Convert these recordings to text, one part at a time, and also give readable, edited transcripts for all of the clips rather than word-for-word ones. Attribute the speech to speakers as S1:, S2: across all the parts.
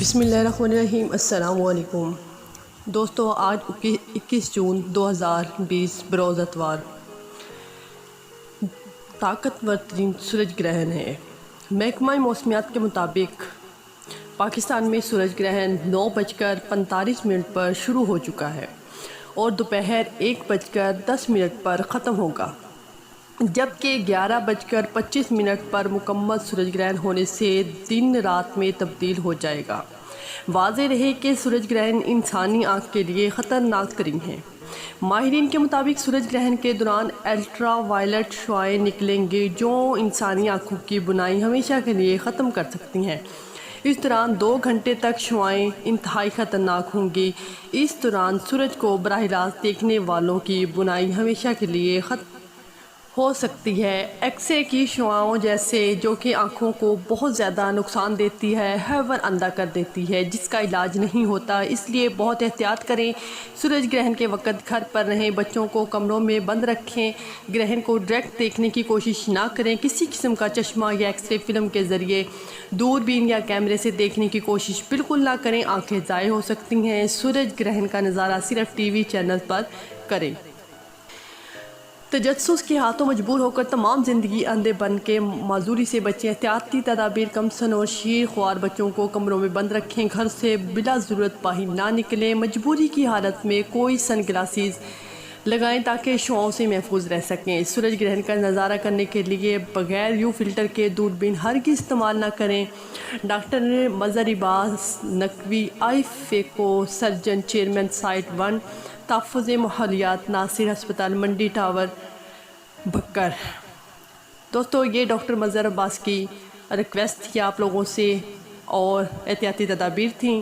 S1: بسم اللہ الرحمن الرحیم۔ السلام علیکم دوستو، آج 21 جون 2020 بروز اتوار طاقتور ترین سورج گرہن ہے۔ محکمہ موسمیات کے مطابق پاکستان میں سورج گرہن 9:45 پر شروع ہو چکا ہے اور دوپہر 1:10 پر ختم ہوگا، جبکہ 11:25 پر مکمل سورج گرہن ہونے سے دن رات میں تبدیل ہو جائے گا۔ واضح رہے کہ سورج گرہن انسانی آنکھ کے لیے خطرناک ترین ہے۔ ماہرین کے مطابق سورج گرہن کے دوران الٹرا وائلٹ شعاعیں نکلیں گی جو انسانی آنکھوں کی بینائی ہمیشہ کے لیے ختم کر سکتی ہیں۔ اس دوران 2 گھنٹے تک شعاعیں انتہائی خطرناک ہوں گی۔ اس دوران سورج کو براہ راست دیکھنے والوں کی بینائی ہمیشہ کے لیے ختم ہو سکتی ہے۔ ایکس رے کی شعاعوں جیسے جو کہ آنکھوں کو بہت زیادہ نقصان دیتی ہے، ہیور اندھا کر دیتی ہے، جس کا علاج نہیں ہوتا، اس لیے بہت احتیاط کریں۔ سورج گرہن کے وقت گھر پر رہیں، بچوں کو کمروں میں بند رکھیں، گرہن کو ڈائریکٹ دیکھنے کی کوشش نہ کریں۔ کسی قسم کا چشمہ یا ایکس رے فلم کے ذریعے دوربین یا کیمرے سے دیکھنے کی کوشش بالکل نہ کریں، آنکھیں ضائع ہو سکتی ہیں۔ سورج گرہن کا نظارہ صرف ٹی وی چینل پر کریں۔ تجسس کے ہاتھوں مجبور ہو کر تمام زندگی اندھے بن کے معذوری سے بچیں۔ احتیاطی تدابیر: کم سن اور شیر خوار بچوں کو کمروں میں بند رکھیں، گھر سے بلا ضرورت باہر نہ نکلیں، مجبوری کی حالت میں کوئی سن گلاسز لگائیں تاکہ شعاعوں سے محفوظ رہ سکیں۔ سورج گرہن کا نظارہ کرنے کے لیے بغیر یو فلٹر کے دوربین ہرگز استعمال نہ کریں۔ ڈاکٹر مظہر عباس نقوی، آئی فیکو سرجن، چیئرمین سائٹ 1 تحفظ ماحولیات، ناصر ہسپتال، منڈی ٹاور، بھکر۔ دوستو، یہ ڈاکٹر مظہر عباس کی ریکویسٹ تھی آپ لوگوں سے اور احتیاطی تدابیر تھیں۔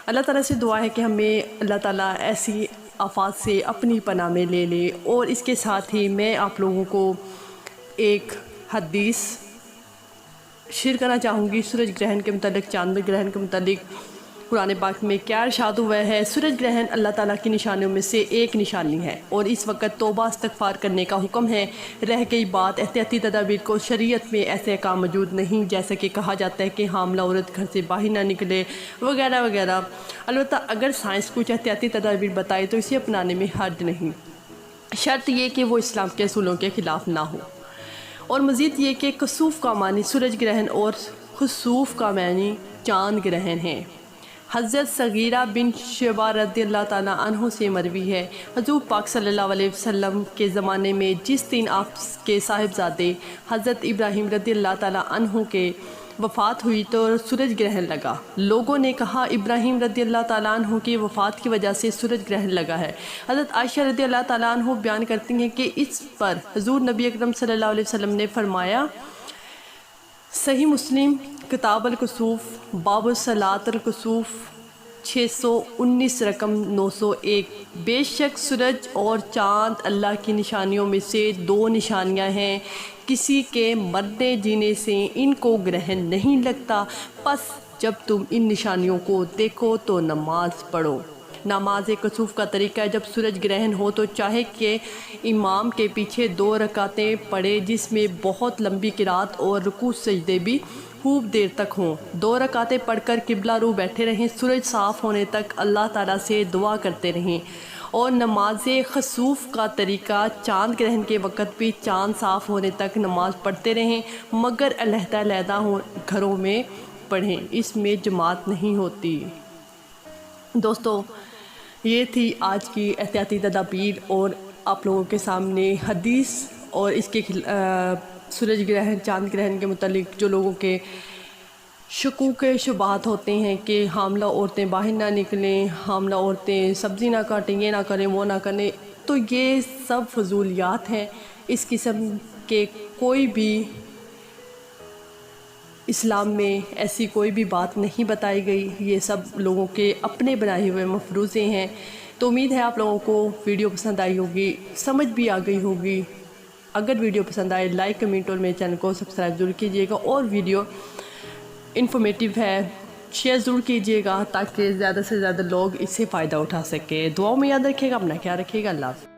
S1: اللہ تعالیٰ سے دعا ہے کہ ہمیں اللہ تعالیٰ ایسی آفات سے اپنی پناہ میں لے لے۔ اور اس کے ساتھ ہی میں آپ لوگوں کو ایک حدیث شیئر کرنا چاہوں گی سورج گرہن کے متعلق، چاند گرہن کے متعلق۔ قرآن پاک میں کیا ارشاد ہوا ہے؟ سورج گرہن اللہ تعالیٰ کی نشانیوں میں سے ایک نشانی ہے اور اس وقت توبہ استغفار کرنے کا حکم ہے۔ رہ گئی بات احتیاطی تدابیر کو، شریعت میں ایسے احکام موجود نہیں، جیسا کہ کہا جاتا ہے کہ حاملہ عورت گھر سے باہر نہ نکلے وغیرہ وغیرہ۔ البتہ اگر سائنس کچھ احتیاطی تدابیر بتائے تو اسے اپنانے میں حرج نہیں، شرط یہ کہ وہ اسلام کے اصولوں کے خلاف نہ ہو۔ اور مزید یہ کہ کسوف کا معنی سورج گرہن اور خسوف کا معنی چاند گرہن ہے۔ حضرت صغیرہ بن شیبہ رضی اللہ تعالیٰ عنہ سے مروی ہے، حضور پاک صلی اللہ علیہ وسلم کے زمانے میں جس دن آپ کے صاحبزادے حضرت ابراہیم رضی اللہ تعالیٰ عنہ کے وفات ہوئی تو سورج گرہن لگا۔ لوگوں نے کہا ابراہیم رضی اللہ تعالیٰ عنہ کی وفات کی وجہ سے سورج گرہن لگا ہے۔ حضرت عائشہ رضی اللہ تعالیٰ عنہ بیان کرتی ہیں کہ اس پر حضور نبی اکرم صلی اللہ علیہ وسلم نے فرمایا، صحیح مسلم کتاب الکسوف، باب صلاۃ الکسوف، 619 رقم 901۔ بے شک سورج اور چاند اللہ کی نشانیوں میں سے 2 نشانیاں ہیں، کسی کے مرنے جینے سے ان کو گرہن نہیں لگتا، پس جب تم ان نشانیوں کو دیکھو تو نماز پڑھو۔ نماز کسوف کا طریقہ ہے، جب سورج گرہن ہو تو چاہے کہ امام کے پیچھے 2 رکعتیں پڑھے جس میں بہت لمبی قرات اور رکوع سجدے بھی خوب دیر تک ہوں، 2 رکعتیں پڑھ کر قبلہ رو بیٹھے رہیں، سورج صاف ہونے تک اللہ تعالیٰ سے دعا کرتے رہیں۔ اور نماز خسوف کا طریقہ، چاند گرہن کے وقت بھی چاند صاف ہونے تک نماز پڑھتے رہیں، مگر علیحدہ علیحدہ گھروں میں پڑھیں، اس میں جماعت نہیں ہوتی۔ دوستو، یہ تھی آج کی احتیاطی تدابیر اور آپ لوگوں کے سامنے حدیث اور اس کے سورج گرہن، چاند گرہن کے متعلق جو لوگوں کے شکوک شبہات ہوتے ہیں کہ حاملہ عورتیں باہر نہ نکلیں، حاملہ عورتیں سبزی نہ کاٹیں، یہ نہ کریں وہ نہ کریں، تو یہ سب فضولیات ہیں۔ اس قسم کے کوئی بھی اسلام میں ایسی کوئی بھی بات نہیں بتائی گئی، یہ سب لوگوں کے اپنے بنائے ہوئے مفروضے ہیں۔ تو امید ہے آپ لوگوں کو ویڈیو پسند آئی ہوگی، سمجھ بھی آ گئی ہوگی۔ اگر ویڈیو پسند آئے لائک، کمنٹ اور میرے چینل کو سبسکرائب ضرور کیجیے گا، اور ویڈیو انفارمیٹیو ہے شیئر ضرور کیجیے گا تاکہ زیادہ سے زیادہ لوگ اس سے فائدہ اٹھا سکیں۔ دعاؤں میں یاد رکھیے گا، اپنا خیال رکھیے گا، اللہ حافظ۔